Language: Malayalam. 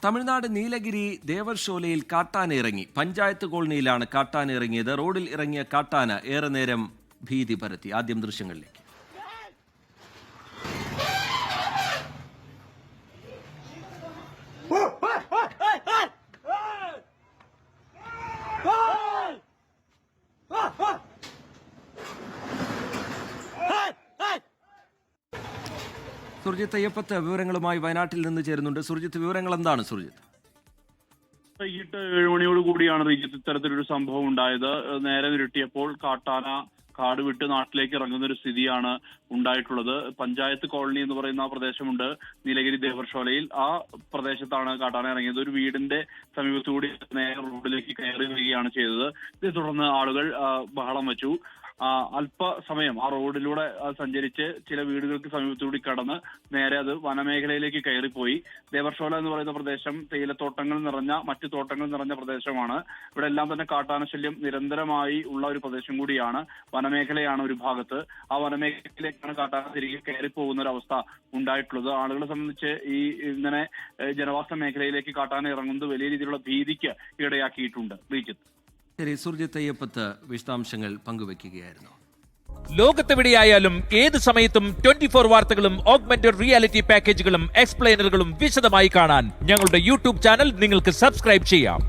തമിഴ്നാട് നീലഗിരി ദേവർഷോലയിൽ കാട്ടാന ഇറങ്ങി. പഞ്ചായത്ത് കോളനിയിലാണ് കാട്ടാന ഇറങ്ങിയത്. റോഡിൽ ഇറങ്ങിയ കാട്ടാന ഏറെ നേരം ഭീതി പരത്തി. ആദ്യം ദൃശ്യങ്ങളിലേക്ക്. സുർജിത്ത് അയ്യപ്പത്ത് വിവരങ്ങളുമായി വയനാട്ടിൽ നിന്ന് ചേരുന്നുണ്ട്. സുർജിത്ത്, വിവരങ്ങൾ എന്താണ് സുർജിത്ത്? വൈകിട്ട് 7 മണിയോട് കൂടിയാണ് റീജിത്ത് ഇത്തരത്തിലൊരു സംഭവം ഉണ്ടായത്. നേരെ നിരട്ടിയപ്പോൾ കാട്ടാന കാട് വിട്ട് നാട്ടിലേക്ക് ഇറങ്ങുന്ന ഒരു സ്ഥിതിയാണ് ഉണ്ടായിട്ടുള്ളത്. പഞ്ചായത്ത് കോളനി എന്ന് പറയുന്ന ആ പ്രദേശമുണ്ട് നീലഗിരി ദേവർഷോലയിൽ. ആ പ്രദേശത്താണ് കാട്ടാന ഇറങ്ങിയത്. ഒരു വീടിന്റെ സമീപത്തുകൂടി നേരെ റോഡിലേക്ക് കയറി വരികയാണ് ചെയ്തത്. ഇതേ തുടർന്ന് ആളുകൾ ബഹളം വെച്ചു. അല്പസമയം ആ റോഡിലൂടെ സഞ്ചരിച്ച് ചില വീടുകൾക്ക് സമീപത്തുകൂടി കടന്ന് നേരെ അത് വനമേഖലയിലേക്ക് കയറിപ്പോയി. ദേവർഷോല എന്ന് പറയുന്ന പ്രദേശം തേയിലത്തോട്ടങ്ങൾ നിറഞ്ഞ മറ്റു തോട്ടങ്ങൾ നിറഞ്ഞ പ്രദേശമാണ്. ഇവിടെ എല്ലാം തന്നെ കാട്ടാനശല്യം നിരന്തരമായി ഉള്ള ഒരു പ്രദേശം കൂടിയാണ്. വനമേഖലയാണ് ഒരു ഭാഗത്ത്. ആ വനമേഖലയിലേക്കാണ് കാട്ടാന തിരികെ കയറിപ്പോകുന്ന ഒരു അവസ്ഥ ഉണ്ടായിട്ടുള്ളത്. ആളുകളെ സംബന്ധിച്ച് ഈ ഇങ്ങനെ ജനവാസ മേഖലയിലേക്ക് കാട്ടാന ഇറങ്ങുന്നത് വലിയ രീതിയിലുള്ള ഭീതിക്ക് ഇടയാക്കിയിട്ടുണ്ട്. റീജിത്ത്. ശരി, സുർജിത്ത് അയ്യപ്പത്ത് വിശദാംശങ്ങൾ പങ്കുവെക്കുകയായിരുന്നു. ലോകത്തെവിടെയായാലും ഏത് സമയത്തും 24 വാർത്തകളും ഓഗ്മെന്റഡ് റിയാലിറ്റി പാക്കേജുകളും എക്സ്പ്ലെയിനറുകളും വിശദമായി കാണാൻ ഞങ്ങളുടെ യൂട്യൂബ് ചാനൽ നിങ്ങൾക്ക് സബ്സ്ക്രൈബ് ചെയ്യാം.